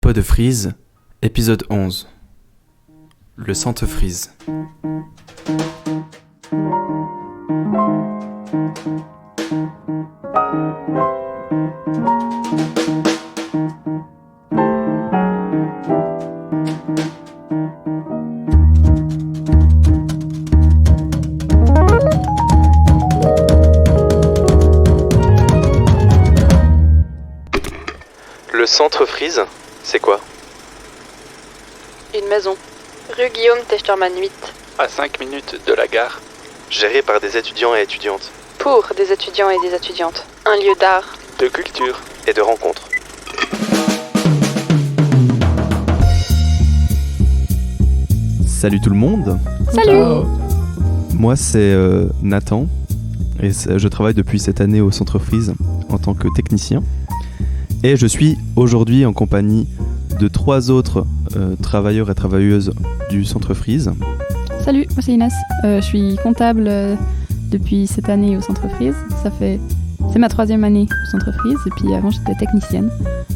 Pot de frise, épisode 11. Le centre frise. Le centre frise, c'est quoi? Une maison, rue Guillaume Techterman 8, à 5 minutes de la gare. Géré par des étudiants et étudiantes. pour des étudiants et des étudiantes. Un lieu d'art, De culture. Et de rencontres. Salut tout le monde. Salut. Moi c'est Nathan et je travaille depuis cette année au centre frise en tant que technicien. Et je suis aujourd'hui en compagnie de 3 autres travailleurs et travailleuses du centre frise. Salut, moi c'est Inès. Je suis comptable depuis cette année au centre frise. C'est ma 3e année au centre frise. Et puis avant j'étais technicienne,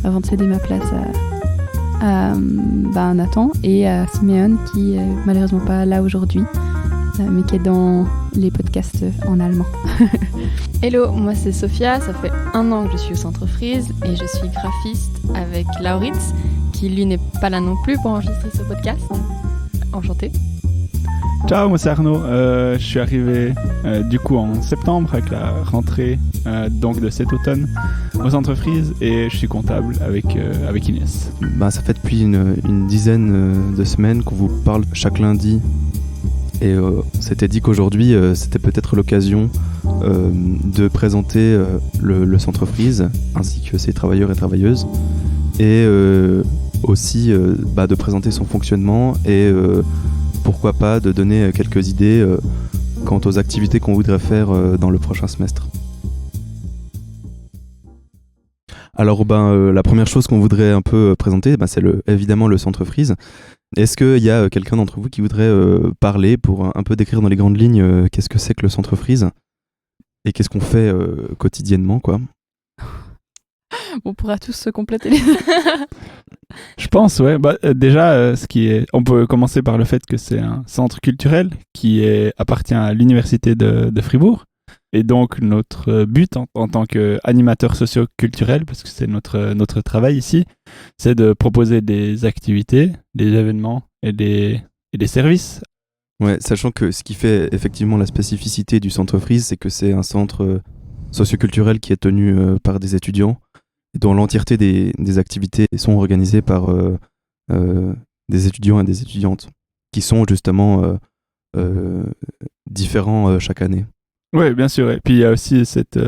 avant de céder ma place à Nathan et à Siméon qui est malheureusement pas là aujourd'hui, mais qui est dans les podcasts en allemand. Hello, moi c'est Sophia, ça fait 1 an que je suis au centre frise et je suis graphiste avec Lauritz, qui lui n'est pas là non plus pour enregistrer ce podcast. Enchanté. Ciao, moi c'est Arnaud. Je suis arrivé du coup en septembre avec la rentrée donc de cet automne au centre frise et je suis comptable avec Inès. Ça fait depuis une dizaine de semaines qu'on vous parle chaque lundi. Et on s'était dit qu'aujourd'hui, c'était peut-être l'occasion de présenter le centre frise, ainsi que ses travailleurs et travailleuses, et aussi de présenter son fonctionnement et pourquoi pas de donner quelques idées quant aux activités qu'on voudrait faire dans le prochain semestre. Alors la première chose qu'on voudrait un peu présenter, c'est évidemment le centre frise. Est-ce qu'il y a quelqu'un d'entre vous qui voudrait parler pour un peu décrire dans les grandes lignes qu'est-ce que c'est que le centre frise et qu'est-ce qu'on fait quotidiennement, quoi? On pourra tous se compléter. Je pense, ouais. Déjà, on peut commencer par le fait que c'est un centre culturel qui appartient à l'université de Fribourg. Et donc notre but en tant qu'animateur socio-culturel, parce que c'est notre travail ici, c'est de proposer des activités, des événements et des services. Ouais, sachant que ce qui fait effectivement la spécificité du centre frise, c'est que c'est un centre socio-culturel qui est tenu par des étudiants, et dont l'entièreté des activités sont organisées par des étudiants et des étudiantes, qui sont justement différents chaque année. Oui, bien sûr. Et puis il y a aussi cette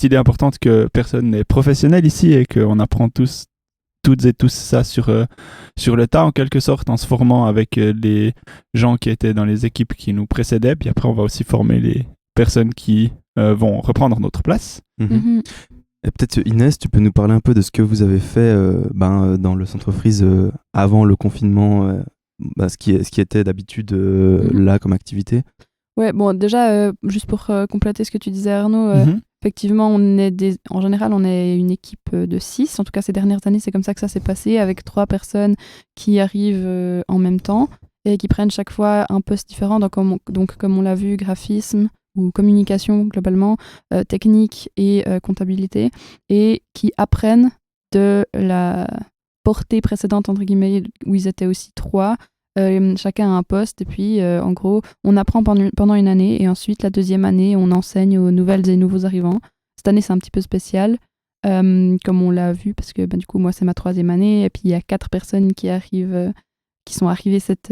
idée importante que personne n'est professionnel ici et qu'on apprend toutes et tous ça sur le tas en quelque sorte, en se formant avec les gens qui étaient dans les équipes qui nous précédaient. Puis après, on va aussi former les personnes qui vont reprendre notre place. Mm-hmm. Et peut-être Inès, tu peux nous parler un peu de ce que vous avez fait dans le centre frise avant le confinement, ce qui était d'habitude là comme activité. Ouais, bon, déjà, juste pour compléter ce que tu disais, Arnaud, effectivement, en général, on est une équipe de 6. En tout cas, ces dernières années, c'est comme ça que ça s'est passé, avec 3 personnes qui arrivent en même temps et qui prennent chaque fois un poste différent. Donc, comme on l'a vu, graphisme ou communication, globalement, technique et comptabilité, et qui apprennent de la portée précédente, entre guillemets, où ils étaient aussi 3. Chacun a un poste et puis en gros on apprend pendant une année et ensuite la 2e année on enseigne aux nouvelles et nouveaux arrivants. Cette année c'est un petit peu spécial comme on l'a vu parce que du coup moi c'est ma 3e année et puis il y a 4 personnes qui sont arrivées cette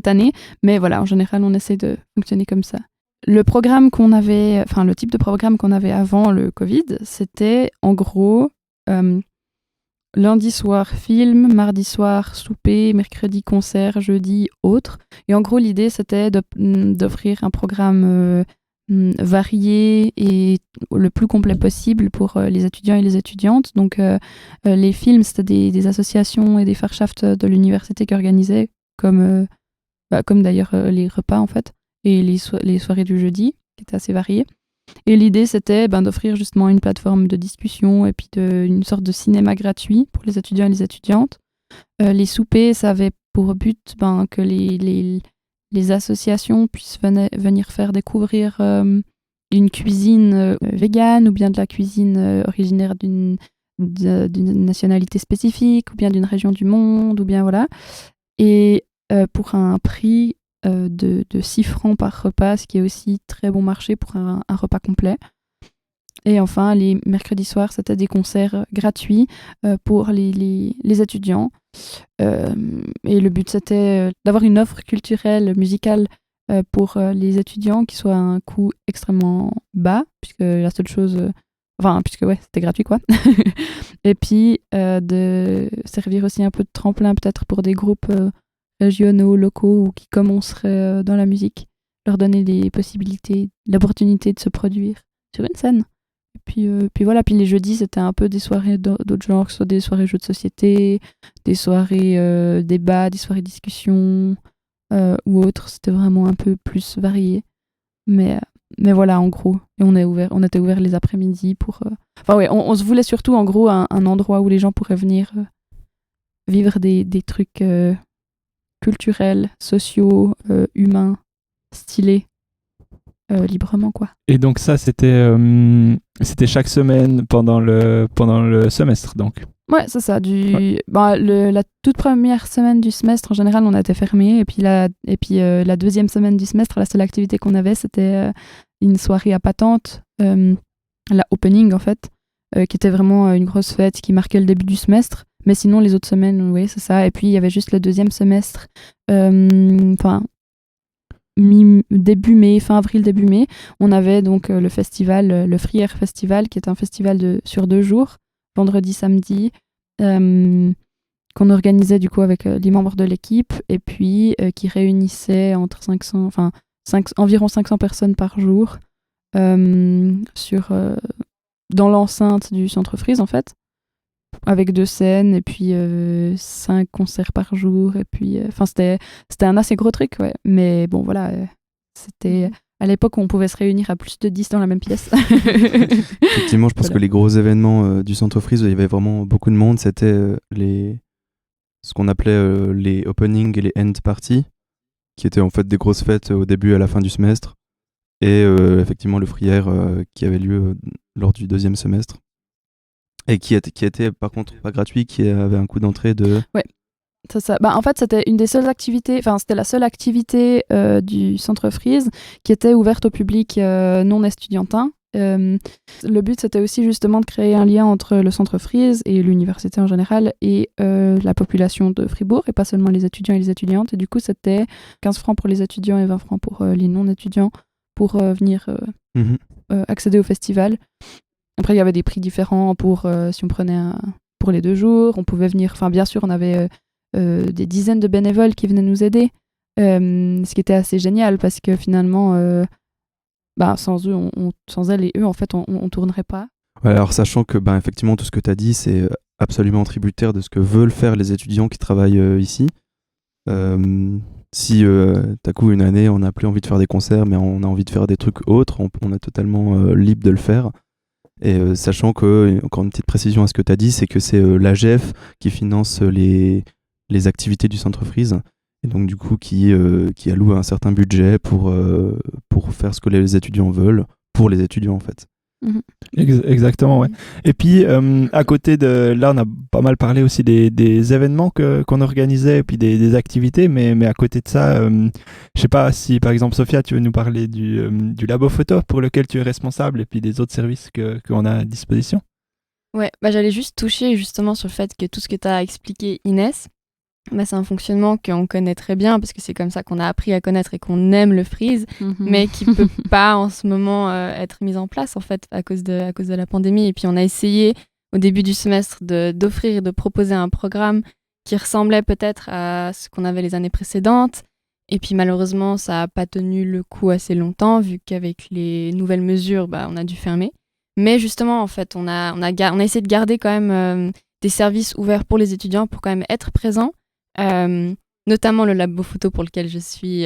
année, mais voilà, en général on essaie de fonctionner comme ça. Le type de programme qu'on avait avant le Covid, c'était en gros lundi soir, film, mardi soir, souper, mercredi, concert, jeudi, autre. Et en gros, l'idée, c'était d'offrir un programme varié et le plus complet possible pour les étudiants et les étudiantes. Donc, les films, c'était des associations et des Fachschafts de l'université qui organisaient, comme d'ailleurs les repas, en fait, et les soirées du jeudi, qui étaient assez variées. Et l'idée, c'était d'offrir justement une plateforme de discussion et puis une sorte de cinéma gratuit pour les étudiants et les étudiantes. Les soupers, ça avait pour but que les associations puissent venir faire découvrir une cuisine végane ou bien de la cuisine originaire d'une nationalité spécifique ou bien d'une région du monde ou bien voilà. Et pour un prix de 6 francs par repas, ce qui est aussi très bon marché pour un repas complet. Et enfin, les mercredis soirs, c'était des concerts gratuits pour les étudiants. Et le but, c'était d'avoir une offre culturelle, musicale pour les étudiants qui soit à un coût extrêmement bas, puisque la seule chose... puisque c'était gratuit, quoi. Et puis, de servir aussi un peu de tremplin, peut-être pour des groupes régionaux, locaux, ou qui commenceraient dans la musique. Leur donner les possibilités, l'opportunité de se produire sur une scène. Puis voilà, puis les jeudis, c'était un peu des soirées d'autres genres, que ce soit des soirées jeux de société, des soirées débats, des soirées discussions ou autres. C'était vraiment un peu plus varié. Mais voilà, en gros. Et on était ouvert les après-midi pour... on se voulait surtout, en gros, un endroit où les gens pourraient venir vivre des trucs culturels, sociaux, humains, stylés. Librement, quoi. Et donc ça, c'était chaque semaine pendant le semestre, donc. Ouais, c'est ça. La toute première semaine du semestre, en général, on était fermé. Et puis la deuxième semaine du semestre, la seule activité qu'on avait, c'était une soirée à patente, la opening en fait, qui était vraiment une grosse fête qui marquait le début du semestre. Mais sinon, les autres semaines, oui, c'est ça. Et puis il y avait juste le deuxième semestre, début mai, fin avril, début mai, on avait donc le festival, le Free Air Festival, qui est un festival sur 2 jours, vendredi, samedi, qu'on organisait du coup avec les membres de l'équipe, et puis qui réunissait environ 500 personnes par jour dans l'enceinte du Centre Frise, en fait, avec 2 scènes et puis 5 concerts par jour, et puis c'était un assez gros truc, ouais. Mais bon, voilà, c'était à l'époque où on pouvait se réunir à plus de 10 dans la même pièce. Effectivement, je pense que les gros événements du Centre Frise, il y avait vraiment beaucoup de monde. C'était ce qu'on appelait les openings et les end parties, qui étaient en fait des grosses fêtes au début et à la fin du semestre, et effectivement le Free Air qui avait lieu lors du 2e semestre. Et qui était par contre pas gratuit, qui avait un coût d'entrée de... Ouais, c'est ça. En fait, c'était une des seules activités, c'était la seule activité du Centre Frise qui était ouverte au public non estudiantin. Le but, c'était aussi justement de créer un lien entre le Centre Frise et l'université en général et la population de Fribourg, et pas seulement les étudiants et les étudiantes. Et du coup, c'était 15 francs pour les étudiants et 20 francs pour les non-étudiants pour venir accéder au festival. Après, il y avait des prix différents pour si on prenait pour les 2 jours. On pouvait venir... bien sûr, on avait des dizaines de bénévoles qui venaient nous aider, ce qui était assez génial parce que finalement, sans eux, sans elles et eux, en fait, on tournerait pas. Ouais, alors, sachant que, effectivement, tout ce que tu as dit, c'est absolument tributaire de ce que veulent faire les étudiants qui travaillent ici. Si, d'un coup, une année, on n'a plus envie de faire des concerts, mais on a envie de faire des trucs autres, on est totalement libre de le faire. Et sachant que, encore une petite précision à ce que tu as dit, c'est que c'est l'AGF qui finance les activités du Centre Frise, et donc du coup qui alloue un certain budget pour faire ce que les étudiants veulent, pour les étudiants en fait. Exactement, ouais. Et puis à côté de là, on a pas mal parlé aussi des événements qu'on organisait et puis des activités, mais à côté de ça, je sais pas si par exemple Sophia, tu veux nous parler du labo photo pour lequel tu es responsable et puis des autres services qu'on a à disposition. Ouais, j'allais juste toucher justement sur le fait que tout ce que tu as expliqué, Inès, c'est un fonctionnement qu'on connaît très bien parce que c'est comme ça qu'on a appris à connaître et qu'on aime le Frise, mais qui peut pas en ce moment être mis en place en fait à cause de la pandémie. Et puis on a essayé au début du semestre d'offrir et de proposer un programme qui ressemblait peut-être à ce qu'on avait les années précédentes. Et puis malheureusement, ça n'a pas tenu le coup assez longtemps vu qu'avec les nouvelles mesures, on a dû fermer. Mais justement, en fait, on a essayé de garder quand même des services ouverts pour les étudiants pour quand même être présents. Notamment le labo photo pour lequel je suis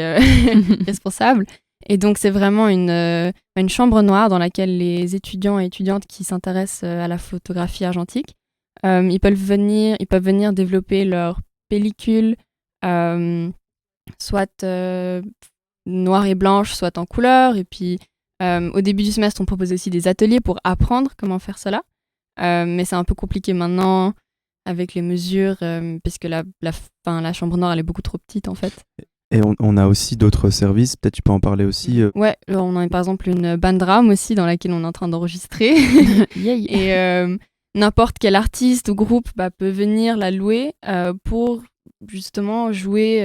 responsable, Et donc, c'est vraiment une chambre noire dans laquelle les étudiants et étudiantes qui s'intéressent à la photographie argentique, ils peuvent venir développer leur pellicule, soit noire et blanche, soit en couleur. Et puis, au début du semestre, on propose aussi des ateliers pour apprendre comment faire cela. Mais c'est un peu compliqué maintenant avec les mesures, parce que la chambre noire, elle est beaucoup trop petite, en fait. Et on a aussi d'autres services, peut-être tu peux en parler aussi. Ouais, on a par exemple une bandram aussi dans laquelle on est en train d'enregistrer. Et n'importe quel artiste ou groupe peut venir la louer pour justement jouer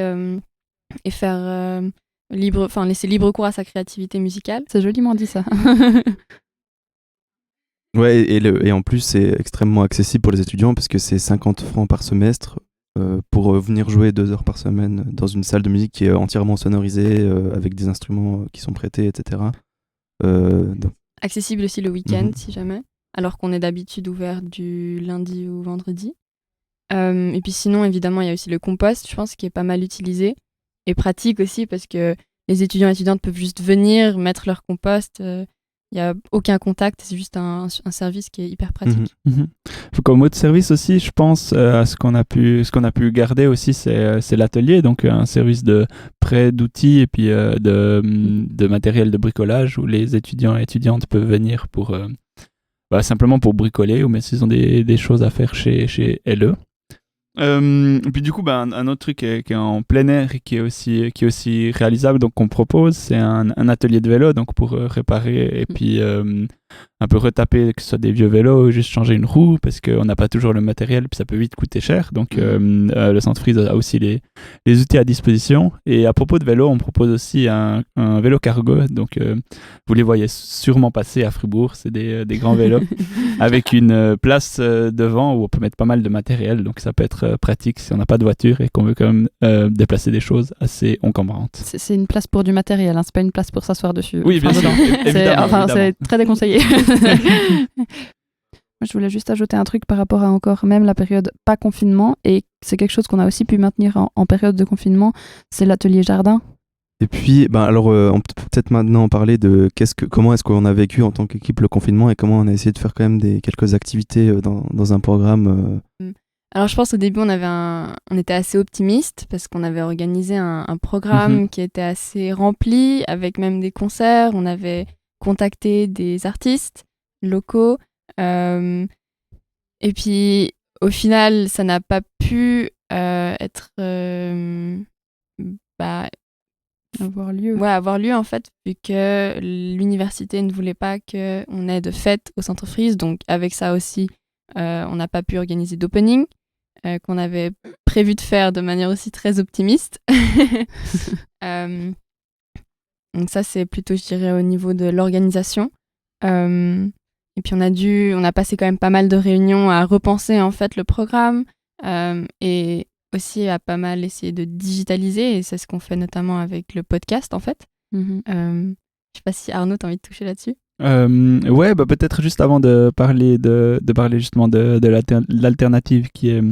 et faire laisser libre cours à sa créativité musicale. C'est joliment dit ça. Ouais, et en plus c'est extrêmement accessible pour les étudiants parce que c'est 50 francs par semestre pour venir jouer 2 heures par semaine dans une salle de musique qui est entièrement sonorisée avec des instruments qui sont prêtés, etc. Accessible aussi le week-end si jamais, alors qu'on est d'habitude ouvert du lundi au vendredi. Et puis sinon, évidemment, il y a aussi le compost, je pense, qui est pas mal utilisé et pratique aussi parce que les étudiants et étudiantes peuvent juste venir mettre leur compost. Il n'y a aucun contact, c'est juste un service qui est hyper pratique. Comme autre service aussi, je pense à ce qu'on a pu garder aussi, c'est l'atelier, donc un service de prêt d'outils et puis de matériel de bricolage où les étudiants et étudiantes peuvent venir pour simplement pour bricoler ou même s'ils ont des choses à faire chez LE. Puis du coup, un autre truc qui est en plein air et qui est aussi réalisable, donc qu'on propose, c'est un atelier de vélo, donc pour réparer et puis un peu retaper, que ce soit des vieux vélos ou juste changer une roue, parce qu'on n'a pas toujours le matériel, puis ça peut vite coûter cher. Donc le Centre Freeze a aussi les outils à disposition. Et à propos de vélo, on propose aussi un vélo cargo, donc vous les voyez sûrement passer à Fribourg, c'est des grands vélos avec une place devant où on peut mettre pas mal de matériel, donc ça peut être pratique si on n'a pas de voiture et qu'on veut quand même déplacer des choses assez encombrantes. C'est une place pour du matériel, hein, c'est pas une place pour s'asseoir dessus. Oui, bien sûr, évidemment. C'est très déconseillé. Je voulais juste ajouter un truc par rapport à encore même la période pas confinement, et c'est quelque chose qu'on a aussi pu maintenir en période de confinement, c'est l'atelier jardin. Et puis, alors, on peut peut-être maintenant en parler de comment est-ce qu'on a vécu en tant qu'équipe le confinement et comment on a essayé de faire quand même quelques activités dans un programme. Alors je pense au début on était assez optimiste parce qu'on avait organisé un programme qui était assez rempli avec même des concerts, on avait contacté des artistes locaux et puis au final ça n'a pas pu être avoir lieu. Ouais, avoir lieu en fait, vu que l'université ne voulait pas qu'on ait de fête au Centre Freeze, donc avec ça aussi on n'a pas pu organiser d'opening qu'on avait prévu de faire de manière aussi très optimiste. Donc ça c'est plutôt, je dirais, au niveau de l'organisation. Et puis on a passé quand même pas mal de réunions à repenser en fait le programme et aussi à pas mal essayer de digitaliser, et c'est ce qu'on fait notamment avec le podcast en fait. Je sais pas si Arnaud t'as envie de toucher là-dessus. Ouais, peut-être juste avant de parler justement de l'alternative qui est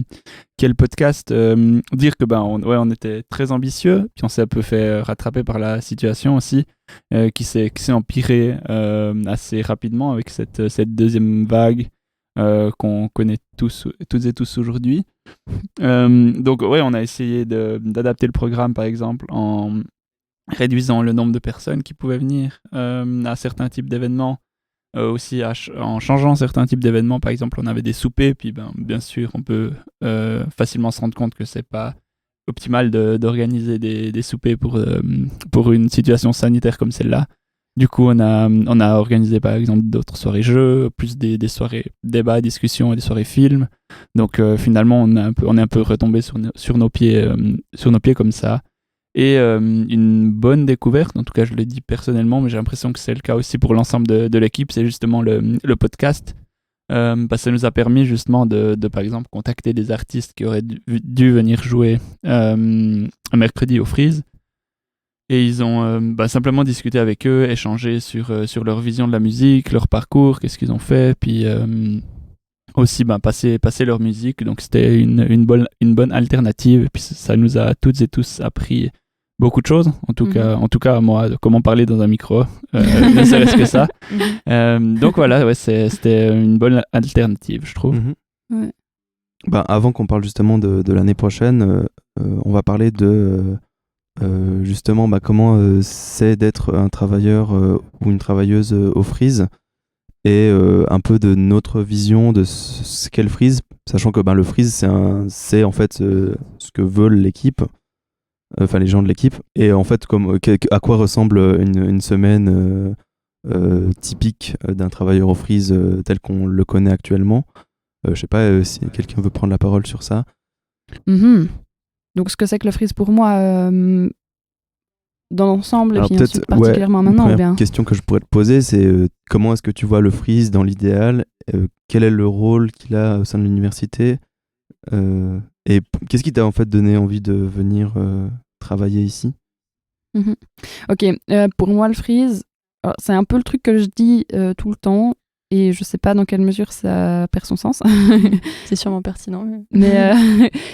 le podcast, dire que on était très ambitieux, puis on s'est un peu fait rattraper par la situation aussi, qui s'est empirée assez rapidement avec cette deuxième vague qu'on connaît toutes et tous aujourd'hui. Donc ouais, on a essayé d'adapter le programme par exemple en réduisant le nombre de personnes qui pouvaient venir à certains types d'événements, aussi en changeant certains types d'événements. Par exemple, on avait des soupers, puis bien sûr, on peut facilement se rendre compte que c'est pas optimal d'organiser des soupers pour une situation sanitaire comme celle-là. Du coup, on a organisé par exemple d'autres soirées jeux, plus des soirées débats, discussions et des soirées films. Donc finalement, on est un peu retombé sur nos pieds comme ça. Et une bonne découverte, en tout cas je le dis personnellement, mais j'ai l'impression que c'est le cas aussi pour l'ensemble de l'équipe, c'est justement le podcast. Parce que ça nous a permis justement de par exemple contacter des artistes qui auraient dû venir jouer un mercredi au Freeze. Et ils ont simplement discuté avec eux, échangé sur leur vision de la musique, leur parcours, qu'est-ce qu'ils ont fait, puis aussi passer leur musique. Donc c'était une bonne alternative, et puis ça nous a toutes et tous appris beaucoup de choses. En tout cas, moi, comment parler dans un micro, ne serait-ce que ça. Donc voilà, ouais, c'était une bonne alternative, je trouve. Ouais. Avant qu'on parle justement de l'année prochaine, on va parler de justement comment c'est d'être un travailleur ou une travailleuse au Freeze, et un peu de notre vision de ce qu'est le Freeze, sachant que le Freeze c'est en fait ce que veulent l'équipe, enfin les gens de l'équipe, et en fait à quoi ressemble une semaine typique d'un travailleur au Freeze tel qu'on le connaît actuellement. Je sais pas si quelqu'un veut prendre la parole sur ça. Donc ce que c'est que le Freeze pour moi dans l'ensemble, alors et puis ensuite particulièrement maintenant, ou bien une question que je pourrais te poser, c'est comment est-ce que tu vois le Freeze dans l'idéal, quel est le rôle qu'il a au sein de l'université, et qu'est-ce qui t'a en fait donné envie de venir travailler ici? Ok, pour moi le Freeze, c'est un peu le truc que je dis tout le temps, et je sais pas dans quelle mesure ça perd son sens. C'est sûrement pertinent. Mais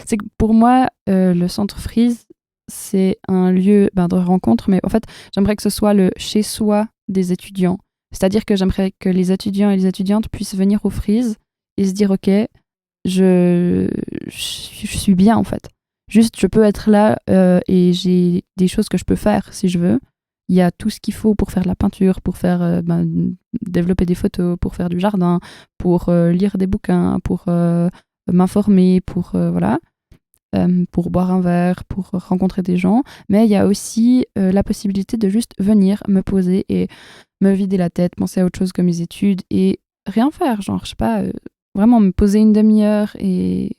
c'est que pour moi, le centre Freeze, c'est un lieu de rencontre, mais en fait, j'aimerais que ce soit le chez-soi des étudiants. C'est-à-dire que j'aimerais que les étudiants et les étudiantes puissent venir au Freeze et se dire, ok, je suis bien en fait. Juste, je peux être là et j'ai des choses que je peux faire si je veux. Il y a tout ce qu'il faut pour faire de la peinture, pour faire développer des photos, pour faire du jardin, pour lire des bouquins, pour m'informer, pour pour boire un verre, pour rencontrer des gens. Mais il y a aussi la possibilité de juste venir me poser et me vider la tête, penser à autre chose que mes études et rien faire. Genre, je sais pas, vraiment me poser une demi-heure et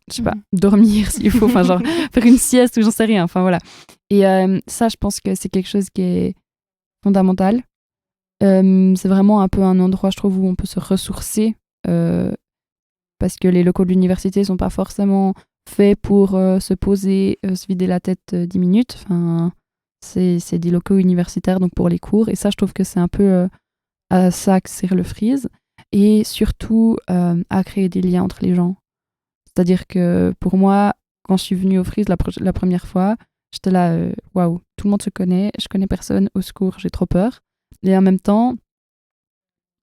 je sais pas, dormir s'il faut, enfin genre faire une sieste ou j'en sais rien, enfin voilà. Et ça, je pense que c'est quelque chose qui est fondamental. C'est vraiment un peu un endroit, je trouve, où on peut se ressourcer parce que les locaux de l'université sont pas forcément faits pour se poser, se vider la tête 10 minutes. Enfin, c'est des locaux universitaires, donc pour les cours. Et ça, je trouve que c'est un peu à ça que sert le Freeze. Et surtout, à créer des liens entre les gens. C'est-à-dire que pour moi, quand je suis venue au Freeze la première fois, j'étais là, waouh, tout le monde se connaît, je connais personne, au secours, j'ai trop peur. Et en même temps,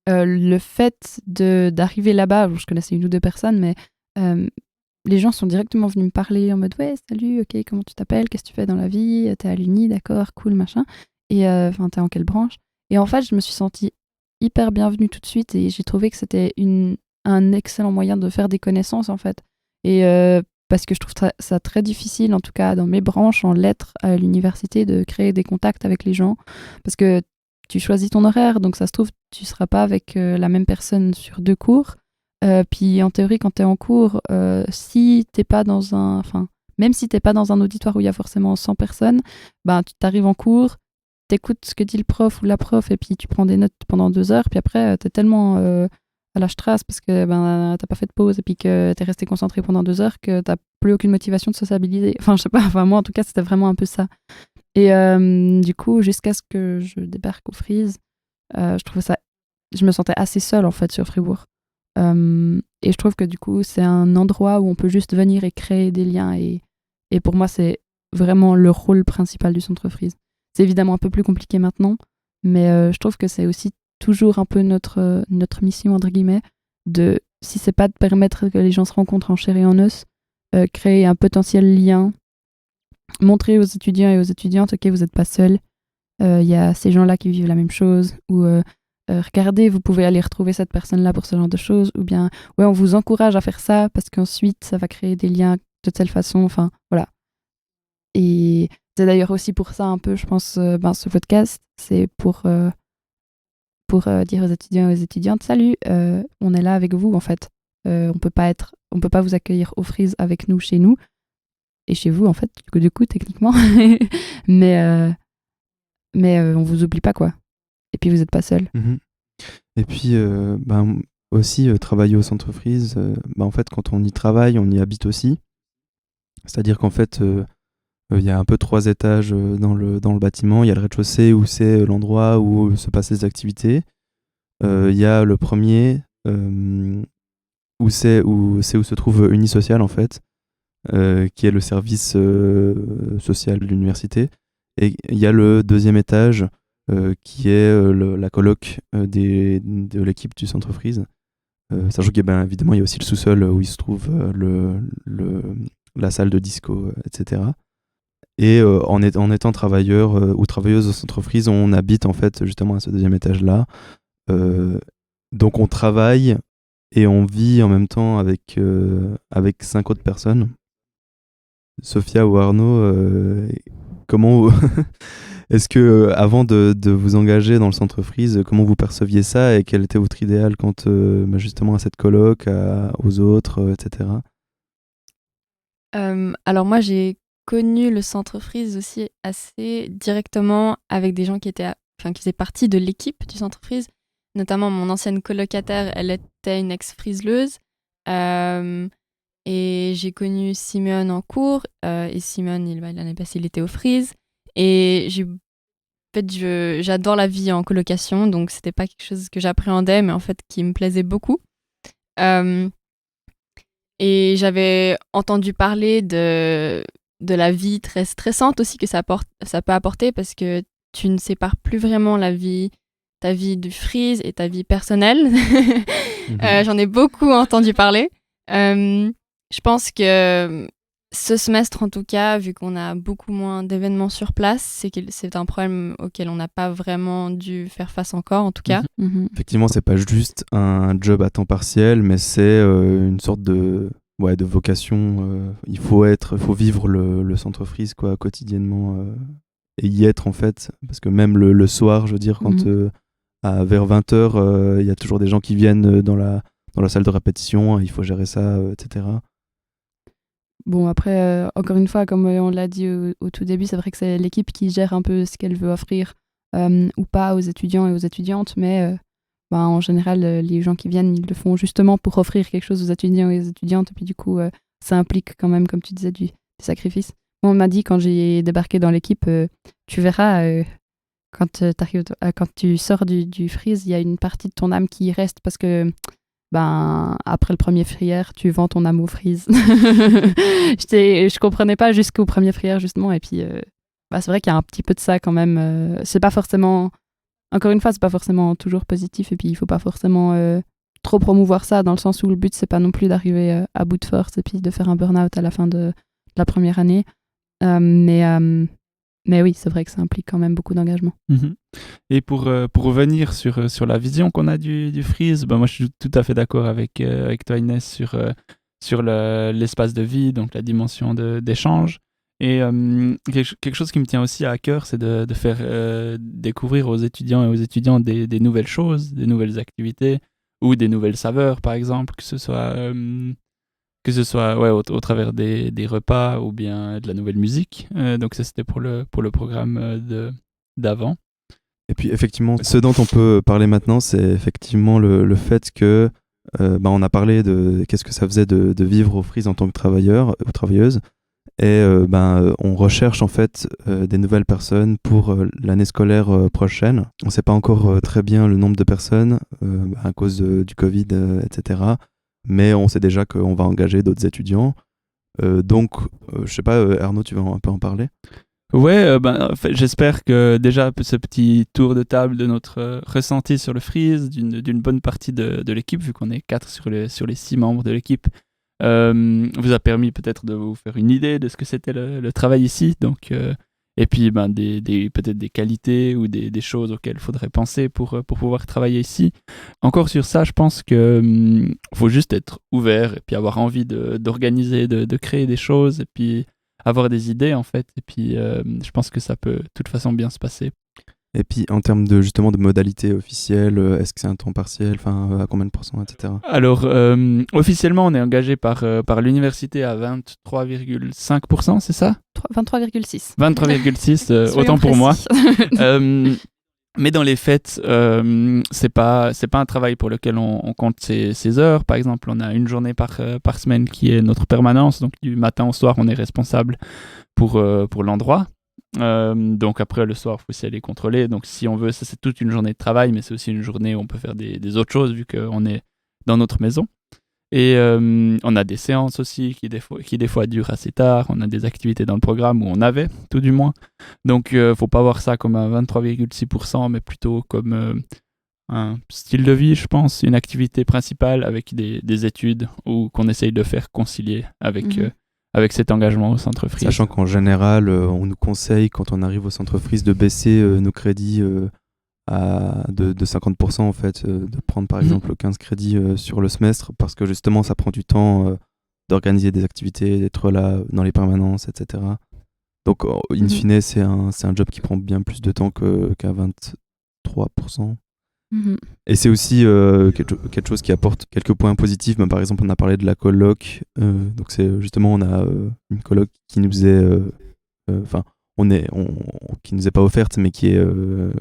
le fait d'arriver là-bas, je connaissais une ou deux personnes, mais les gens sont directement venus me parler en mode ouais, salut, ok, comment tu t'appelles, qu'est-ce que tu fais dans la vie, t'es à l'uni, d'accord, cool, machin. Et t'es en quelle branche? Et en fait, je me suis sentie hyper bienvenue tout de suite et j'ai trouvé que c'était un excellent moyen de faire des connaissances en fait. Et parce que je trouve ça très difficile, en tout cas dans mes branches, en lettres à l'université, de créer des contacts avec les gens. Parce que tu choisis ton horaire, donc ça se trouve, tu ne seras pas avec la même personne sur 2 cours. Puis en théorie, quand tu es en cours, si t'es pas dans un... Enfin, même si tu n'es pas dans un auditoire où il y a forcément 100 personnes, tu t'arrives en cours, t'écoutes ce que dit le prof ou la prof, et puis tu prends des notes pendant 2 heures, puis après, tu es tellement... à la strasse parce que t'as pas fait de pause et puis que t'es resté concentré pendant 2 heures que t'as plus aucune motivation de sociabiliser. Enfin, je sais pas, moi en tout cas, c'était vraiment un peu ça. Et du coup, jusqu'à ce que je débarque au Freeze, je me sentais assez seule en fait sur Fribourg. Et je trouve que du coup, c'est un endroit où on peut juste venir et créer des liens et pour moi, c'est vraiment le rôle principal du centre Freeze. C'est évidemment un peu plus compliqué maintenant, mais je trouve que c'est aussi toujours un peu notre mission, entre guillemets, si c'est pas de permettre que les gens se rencontrent en chair et en os, créer un potentiel lien, montrer aux étudiants et aux étudiantes, ok, vous n'êtes pas seuls, il y a ces gens-là qui vivent la même chose, ou regardez, vous pouvez aller retrouver cette personne-là pour ce genre de choses, ou bien, ouais, on vous encourage à faire ça, parce qu'ensuite, ça va créer des liens de telle façon, enfin, voilà. Et c'est d'ailleurs aussi pour ça, un peu, je pense, ce podcast, c'est pour dire aux étudiants et aux étudiantes, salut, on est là avec vous en fait. On peut pas vous accueillir au Freeze avec nous chez nous et chez vous en fait, du coup techniquement, mais on vous oublie pas quoi. Et puis vous êtes pas seul. Et puis aussi travailler au centre Freeze, en fait quand on y travaille, on y habite aussi. C'est-à-dire qu'en fait il y a un peu 3 étages dans le bâtiment. Il y a le rez-de-chaussée où c'est l'endroit où se passent les activités. Il y a le premier où se trouve Unisocial en fait. qui est le service social de l'université. Et il y a le deuxième étage qui est la coloc de l'équipe du Centre Freeze. Sachant qu'évidemment, il y a aussi le sous-sol où il se trouve la salle de disco, etc. Et en étant travailleur ou travailleuse au Centre Freeze, on habite en fait justement à ce deuxième étage-là. Donc on travaille et on vit en même temps avec 5 autres personnes. Sophia ou Arnaud, comment est-ce que avant de vous engager dans le Centre Freeze, comment vous perceviez ça et quel était votre idéal quant justement à cette coloc, aux autres, etc. Alors moi j'ai connu le Centre Freeze aussi assez directement avec des gens qui faisaient partie de l'équipe du Centre Freeze. Notamment mon ancienne colocataire, elle était une ex-friseleuse. Et j'ai connu Simone en cours. Et Simone, l'année passée, il était au Freeze. Et j'adore la vie en colocation, donc c'était pas quelque chose que j'appréhendais, mais en fait qui me plaisait beaucoup. Et j'avais entendu parler de la vie très stressante aussi que ça peut apporter, parce que tu ne sépares plus vraiment ta vie du Freeze et ta vie personnelle. J'en ai beaucoup entendu parler. Je pense que ce semestre, en tout cas, vu qu'on a beaucoup moins d'événements sur place, c'est un problème auquel on n'a pas vraiment dû faire face encore, en tout cas. Effectivement, c'est pas juste un job à temps partiel, mais c'est une sorte de vocation. Il faut vivre le Centre Freeze quotidiennement et y être en fait, parce que même le soir, je veux dire, quand vers 20h, il y a toujours des gens qui viennent dans la salle de répétition, il faut gérer ça, etc. Bon, après, encore une fois, comme on l'a dit au tout début, c'est vrai que c'est l'équipe qui gère un peu ce qu'elle veut offrir ou pas aux étudiants et aux étudiantes, mais en général, les gens qui viennent, ils le font justement pour offrir quelque chose aux étudiants et aux étudiantes, et puis du coup, ça implique quand même, comme tu disais, du sacrifice. Moi, on m'a dit, quand j'ai débarqué dans l'équipe, tu verras, quand tu sors du Freeze, il y a une partie de ton âme qui reste, parce que après le premier Frière, tu vends ton âme au Freeze. Je comprenais pas jusqu'au premier Frière, justement. Et puis, c'est vrai qu'il y a un petit peu de ça quand même. C'est pas forcément... Encore une fois, c'est pas forcément toujours positif. Et puis, il faut pas forcément trop promouvoir ça, dans le sens où le but, c'est pas non plus d'arriver à bout de force et puis de faire un burn-out à la fin de la première année. Mais oui, c'est vrai que ça implique quand même beaucoup d'engagement. Et pour revenir sur la vision qu'on a du Freeze, moi je suis tout à fait d'accord avec toi, Inès, sur l'espace de vie, donc la dimension d'échange. Et quelque chose qui me tient aussi à cœur, c'est de faire découvrir aux étudiants et aux étudiantes des nouvelles choses, des nouvelles activités ou des nouvelles saveurs, par exemple, que ce soit au travers des repas ou bien de la nouvelle musique. Donc ça, c'était pour le programme d'avant. Et puis effectivement, ce dont on peut parler maintenant, c'est effectivement le fait que on a parlé de qu'est-ce que ça faisait de vivre au Freeze en tant que travailleur ou travailleuse. Et on recherche en fait des nouvelles personnes pour l'année scolaire prochaine. On ne sait pas encore très bien le nombre de personnes à cause du Covid, etc. Mais on sait déjà qu'on va engager d'autres étudiants. Donc, je sais pas, Arnaud, tu veux un peu en parler ? Ouais, en fait, j'espère que déjà ce petit tour de table de notre ressenti sur le Freeze, d'une bonne partie de l'équipe, vu qu'on est 4 sur les 6 membres de l'équipe, vous a permis peut-être de vous faire une idée de ce que c'était le travail ici. Donc, et puis peut-être des qualités ou des choses auxquelles il faudrait penser pour pouvoir travailler ici. Encore sur ça, je pense qu'il faut juste être ouvert et puis avoir envie d'organiser, de créer des choses et puis avoir des idées en fait. Et puis je pense que ça peut de toute façon bien se passer. Et puis en termes de modalités officielles, est-ce que c'est un temps partiel, à combien de pourcents, etc. Alors officiellement on est engagé par l'université à 23,5%, c'est ça ? 23,6. 23,6, autant pour moi. Mais dans les faits, c'est pas un travail pour lequel on compte ses heures. Par exemple, on a une journée par semaine qui est notre permanence, donc du matin au soir on est responsable pour l'endroit. Donc après le soir il faut aussi aller contrôler, donc si on veut ça c'est toute une journée de travail, mais c'est aussi une journée où on peut faire des autres choses vu qu'on est dans notre maison. Et on a des séances aussi qui des fois durent assez tard. On a des activités dans le programme où on avait, tout du moins. Donc, faut pas voir ça comme un 23,6%, mais plutôt comme un style de vie, je pense. Une activité principale avec des études ou qu'on essaye de faire concilier avec cet engagement au Centre Freeze. Sachant qu'en général, on nous conseille, quand on arrive au Centre Freeze, de baisser nos crédits de 50% en fait, de prendre par exemple 15 crédits sur le semestre, parce que justement ça prend du temps d'organiser des activités, d'être là dans les permanences, etc. Donc in fine c'est un job qui prend bien plus de temps qu'à 23%. Et c'est aussi quelque chose qui apporte quelques points positifs. Par exemple, on a parlé de la coloc, donc c'est justement, on a une coloc qui nous est qui nous est pas offerte, mais qui est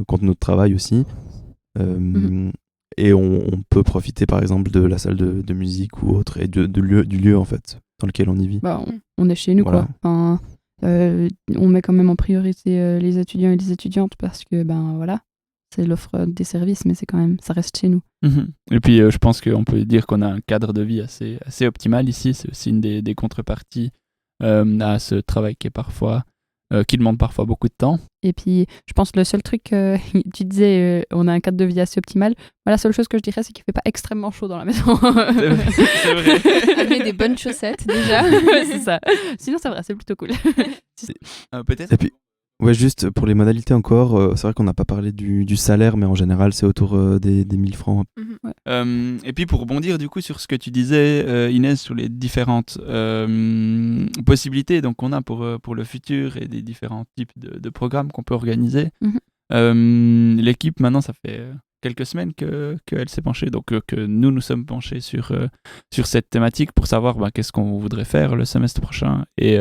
contre notre travail aussi. Et on peut profiter par exemple de la salle de musique ou autre, et du lieu en fait dans lequel on y vit. On est chez nous, voilà. quoi. Enfin, on met quand même en priorité les étudiants et les étudiantes, parce que voilà, c'est l'offre des services, mais ça reste chez nous. Et puis je pense qu'on peut dire qu'on a un cadre de vie assez optimal ici. C'est aussi une des contreparties à ce travail qui demande parfois beaucoup de temps. Et puis, je pense que le seul truc, tu disais, on a un cadre de vie assez optimal. La seule chose que je dirais, c'est qu'il ne fait pas extrêmement chaud dans la maison. C'est vrai. Avec des bonnes chaussettes, déjà. Ouais, c'est ça. Sinon, c'est vrai, c'est plutôt cool. Peut-être. Et puis, juste pour les modalités encore, c'est vrai qu'on n'a pas parlé du salaire, mais en général, c'est autour des 1000 francs. Et puis pour rebondir du coup sur ce que tu disais, Inès, sur les différentes possibilités donc qu'on a pour le futur et des différents types de programmes qu'on peut organiser. L'équipe, maintenant, ça fait quelques semaines qu'elle s'est penchée, donc que nous sommes penchés sur cette thématique pour savoir qu'est-ce qu'on voudrait faire le semestre prochain, et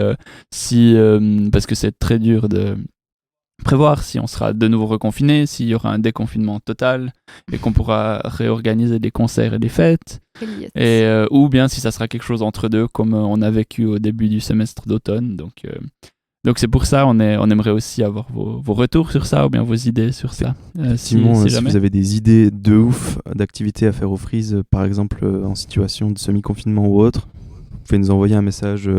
parce que c'est très dur de prévoir si on sera de nouveau reconfiné, s'il y aura un déconfinement total et qu'on pourra réorganiser des concerts et des fêtes, et ou bien si ça sera quelque chose entre deux comme on a vécu au début du semestre d'automne. Donc c'est pour ça on aimerait aussi avoir vos retours sur ça, ou bien vos idées sur ça. Si vous avez des idées de ouf d'activités à faire au Freeze, par exemple en situation de semi-confinement ou autre, vous pouvez nous envoyer un message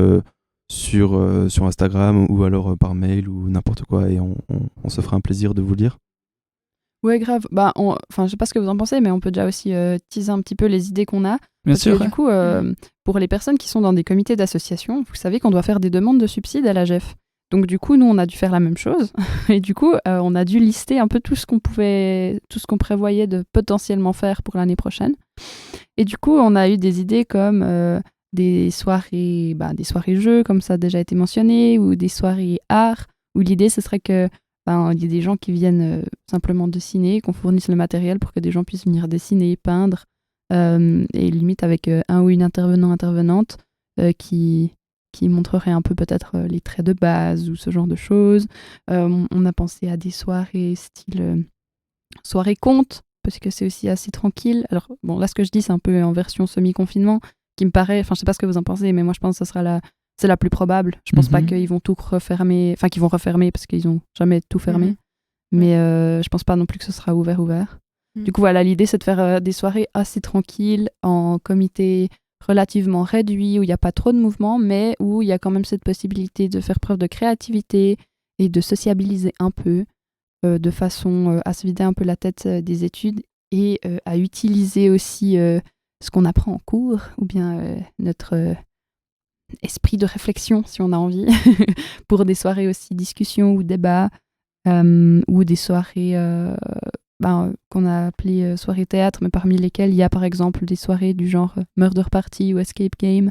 sur Instagram, ou alors par mail ou n'importe quoi, et on se fera un plaisir de vous lire. Ouais, grave. Je sais pas ce que vous en pensez, mais on peut déjà aussi teaser un petit peu les idées qu'on a. Bien sûr. Du coup, pour les personnes qui sont dans des comités d'association, vous savez qu'on doit faire des demandes de subsides à l'AGEF. Donc du coup, nous, on a dû faire la même chose. Et du coup, on a dû lister un peu tout ce qu'on prévoyait de potentiellement faire pour l'année prochaine. Et du coup, on a eu des idées comme des soirées jeux, comme ça a déjà été mentionné, ou des soirées art, où l'idée, ce serait que il y ait des gens qui viennent simplement dessiner, qu'on fournisse le matériel pour que des gens puissent venir dessiner, peindre, et limite avec un ou une intervenante qui montrerait un peu peut-être les traits de base ou ce genre de choses. On a pensé à des soirées style soirée conte, parce que c'est aussi assez tranquille. Alors bon, là ce que je dis c'est un peu en version semi-confinement, qui me paraît, je sais pas ce que vous en pensez, mais moi je pense que c'est la plus probable. Je pense pas qu'ils vont tout refermer, qu'ils vont refermer parce qu'ils ont jamais tout fermé. Mais je pense pas non plus que ce sera ouvert. Du coup voilà, l'idée c'est de faire des soirées assez tranquilles, en comité relativement réduit, où il n'y a pas trop de mouvement, mais où il y a quand même cette possibilité de faire preuve de créativité et de sociabiliser un peu, de façon à se vider un peu la tête des études, et à utiliser aussi ce qu'on apprend en cours, ou bien notre esprit de réflexion, si on a envie, pour des soirées aussi discussions ou débats, ou des soirées qu'on a appelées soirées théâtre, mais parmi lesquelles il y a par exemple des soirées du genre Murder Party ou Escape Game,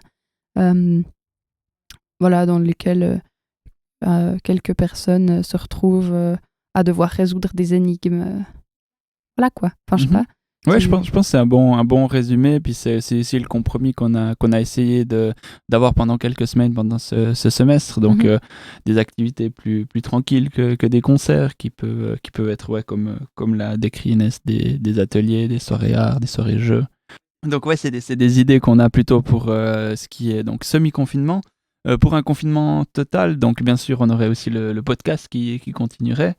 dans lesquelles quelques personnes se retrouvent à devoir résoudre des énigmes. Voilà quoi, je sais pas. Ouais, je pense que c'est un bon résumé, puis c'est aussi le compromis qu'on a essayé d'avoir pendant quelques semaines pendant ce semestre. Donc des activités plus tranquilles que des concerts qui peuvent être comme l'a décrit Inès, des ateliers, des soirées art, des soirées jeux. Donc ouais, c'est des idées qu'on a plutôt pour ce qui est donc semi-confinement. Pour un confinement total, donc bien sûr on aurait aussi le podcast qui continuerait.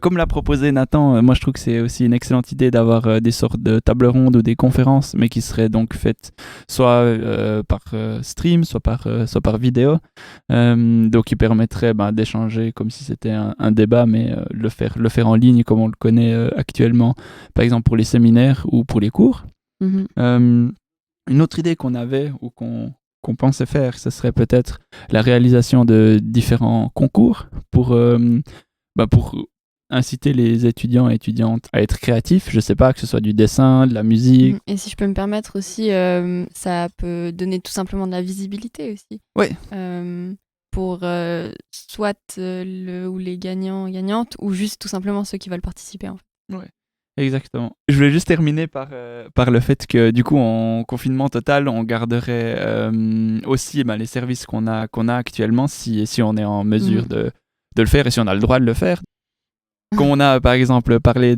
Comme l'a proposé Nathan, moi je trouve que c'est aussi une excellente idée d'avoir des sortes de tables rondes ou des conférences, mais qui seraient donc faites soit par stream, soit par vidéo, donc qui permettrait d'échanger comme si c'était un débat, mais le faire en ligne comme on le connaît actuellement, par exemple pour les séminaires ou pour les cours. Une autre idée qu'on avait ou qu'on pensait faire, ce serait peut-être la réalisation de différents concours pour inciter les étudiants et étudiantes à être créatifs. Je sais pas, que ce soit du dessin, de la musique. Et si je peux me permettre aussi, ça peut donner tout simplement de la visibilité aussi. Oui. Pour soit ou les gagnantes, ou juste tout simplement ceux qui veulent participer. En fait. Ouais. Exactement. Je voulais juste terminer par le fait que du coup en confinement total on garderait aussi les services qu'on a actuellement si on est en mesure de le faire et si on a le droit de le faire. Quand on a par exemple parlé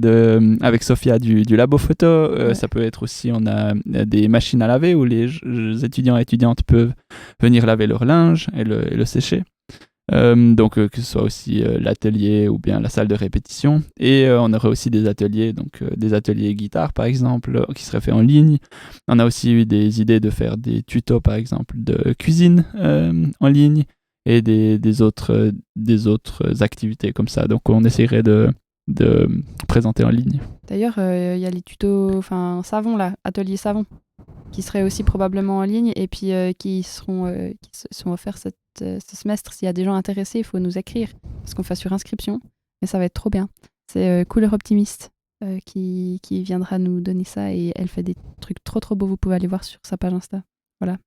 avec Sophia du labo photo, ça peut être aussi, on a des machines à laver où les étudiants et étudiantes peuvent venir laver leur linge et le sécher. Donc que ce soit aussi l'atelier ou bien la salle de répétition, et on aurait aussi des ateliers, donc des ateliers guitare par exemple qui seraient faits en ligne. On a aussi eu des idées de faire des tutos par exemple de cuisine en ligne et des autres activités comme ça, donc on essaierait de présenter en ligne. D'ailleurs il y a les tutos savon là, atelier savon, qui seraient aussi probablement en ligne et puis qui seront offerts ce semestre. S'il y a des gens intéressés, il faut nous écrire parce qu'on fait sur inscription, mais ça va être trop bien. C'est Couleur Optimiste qui viendra nous donner ça, et elle fait des trucs trop beaux. Vous pouvez aller voir sur sa page Insta. Voilà.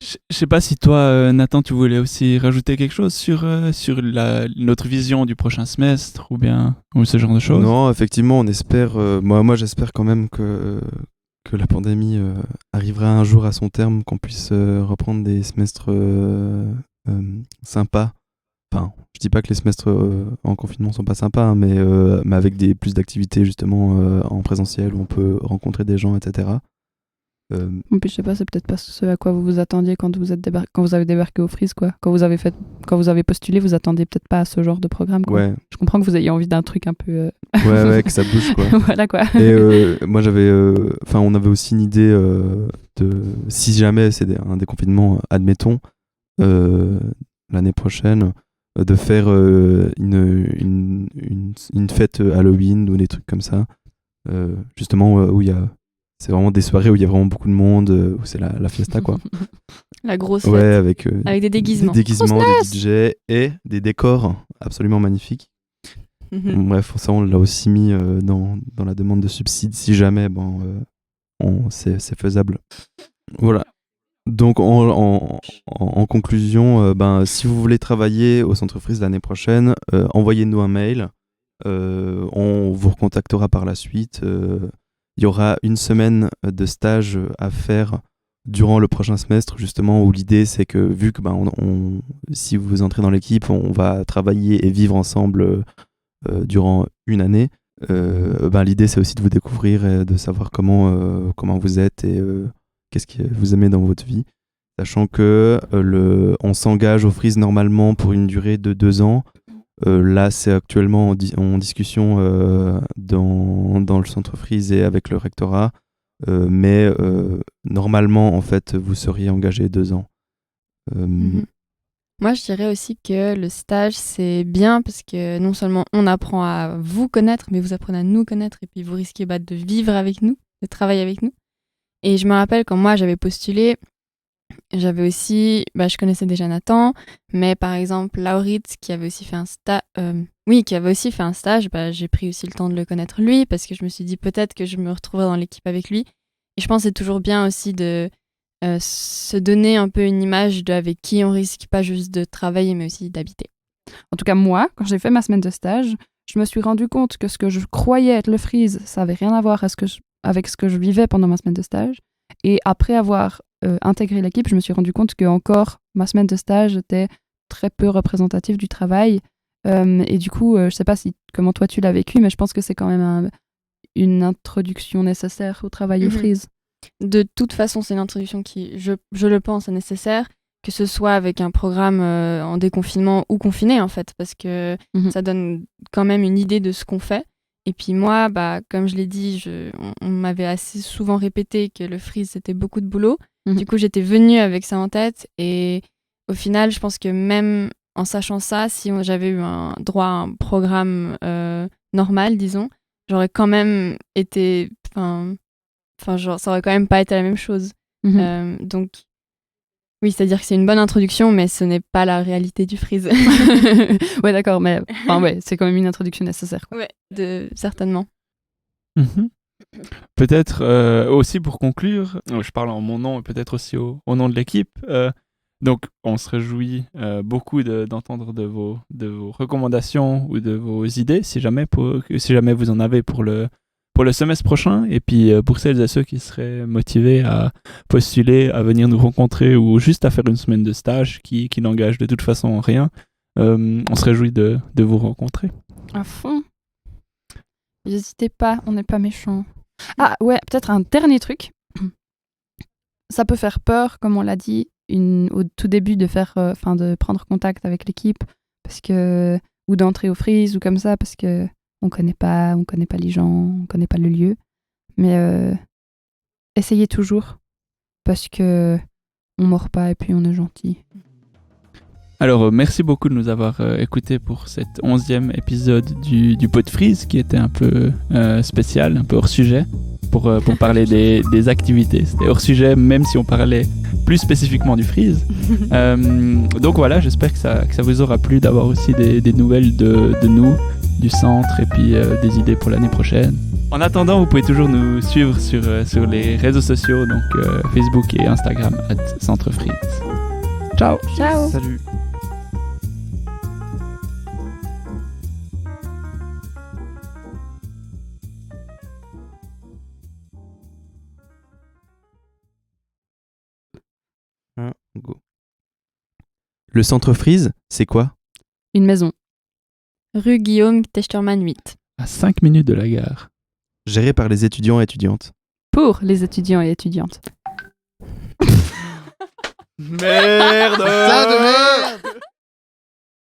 Je sais pas si toi, Nathan, tu voulais aussi rajouter quelque chose sur notre vision du prochain semestre ou ce genre de choses. Non, effectivement, on espère. Moi, j'espère quand même que la pandémie arrivera un jour à son terme, qu'on puisse reprendre des semestres sympas. Enfin, je dis pas que les semestres en confinement sont pas sympas, hein, mais avec plus d'activités justement en présentiel où on peut rencontrer des gens, etc. Puis je sais pas, c'est peut-être pas ce à quoi vous vous attendiez quand vous avez débarqué au Freeze, quoi. Quand vous avez postulé, vous attendiez peut-être pas à ce genre de programme, quoi. Ouais. Je comprends que vous ayez envie d'un truc un peu ouais, que ça bouge, quoi. Voilà, quoi. Et moi on avait aussi une idée de, si jamais c'est un déconfinement, admettons, l'année prochaine, de faire une fête Halloween ou des trucs comme ça, justement où c'est vraiment des soirées où il y a vraiment beaucoup de monde, où c'est la fiesta, quoi. La grosse fête. Ouais, avec des déguisements. Des DJ et des décors absolument magnifiques. Bref, ça on l'a aussi mis dans la demande de subside, si jamais c'est faisable. Voilà. Donc en conclusion, si vous voulez travailler au Centre Freeze l'année prochaine, envoyez-nous un mail. On vous recontactera par la suite. Il y aura une semaine de stage à faire durant le prochain semestre, justement, où l'idée c'est que, vu que si vous entrez dans l'équipe, on va travailler et vivre ensemble durant une année. L'idée c'est aussi de vous découvrir et de savoir comment vous êtes et qu'est-ce que vous aimez dans votre vie, sachant que on s'engage au Freeze normalement pour une durée de 2 ans. Là, c'est actuellement en discussion dans le centre Freeze et avec le rectorat, mais normalement, en fait, vous seriez engagé 2 ans. Moi, je dirais aussi que le stage, c'est bien parce que non seulement on apprend à vous connaître, mais vous apprenez à nous connaître, et puis vous risquez de vivre avec nous, de travailler avec nous. Et je me rappelle quand moi, j'avais postulé, j'avais aussi, je connaissais déjà Nathan, mais par exemple Laurit qui avait aussi fait un stage, j'ai pris aussi le temps de le connaître lui, parce que je me suis dit peut-être que je me retrouverai dans l'équipe avec lui. Et je pense que c'est toujours bien aussi de se donner un peu une image avec qui on risque pas juste de travailler, mais aussi d'habiter. En tout cas, moi, quand j'ai fait ma semaine de stage, je me suis rendu compte que ce que je croyais être le Freeze, ça avait rien à voir avec ce que je vivais pendant ma semaine de stage. Et après avoir intégré l'équipe, je me suis rendu compte que encore ma semaine de stage était très peu représentative du travail. Et du coup, je sais pas comment toi tu l'as vécu, mais je pense que c'est quand même une introduction nécessaire au travail au Freeze. De toute façon, c'est une introduction qui, je le pense, est nécessaire, que ce soit avec un programme en déconfinement ou confiné en fait, parce que ça donne quand même une idée de ce qu'on fait. Et puis moi, comme je l'ai dit, on m'avait assez souvent répété que le freeze c'était beaucoup de boulot. Du coup, j'étais venue avec ça en tête et au final, je pense que même en sachant ça, si j'avais eu un droit à un programme normal, disons, j'aurais quand même été, genre, ça aurait quand même pas été la même chose. Donc, oui, c'est-à-dire que c'est une bonne introduction, mais ce n'est pas la réalité du freeze. Ouais, d'accord, mais c'est quand même une introduction nécessaire, quoi. Ouais, certainement. Peut-être aussi pour conclure, je parle en mon nom et peut-être aussi au nom de l'équipe. Donc, on se réjouit beaucoup d'entendre de vos recommandations ou de vos idées, si jamais vous en avez pour le semestre prochain. Et puis, pour celles et ceux qui seraient motivés à postuler, à venir nous rencontrer ou juste à faire une semaine de stage qui n'engage de toute façon rien, on se réjouit de vous rencontrer. À fond. N'hésitez pas, on n'est pas méchants. Ah ouais, peut-être un dernier truc. Ça peut faire peur, comme on l'a dit, au tout début de prendre contact avec l'équipe ou d'entrer au freeze ou comme ça, parce que on connaît pas les gens, on connaît pas le lieu. Mais essayez toujours, parce que on mord pas et puis on est gentil. Alors, merci beaucoup de nous avoir écoutés pour cet 11e épisode du Pot de Freeze, qui était un peu spécial, un peu hors sujet, pour parler des activités. C'était hors sujet, même si on parlait plus spécifiquement du freeze. Donc voilà, j'espère que ça vous aura plu d'avoir aussi des nouvelles de nous, du centre, et puis des idées pour l'année prochaine. En attendant, vous pouvez toujours nous suivre sur les réseaux sociaux, donc Facebook et Instagram @centrefreeze. Ciao. Ciao. Salut. Go. Le centre Freeze, c'est quoi? Une maison. Rue Guillaume Techterman 8. À 5 minutes de la gare. Géré par les étudiants et étudiantes. Pour les étudiants et étudiantes. Merde. Ça de merde.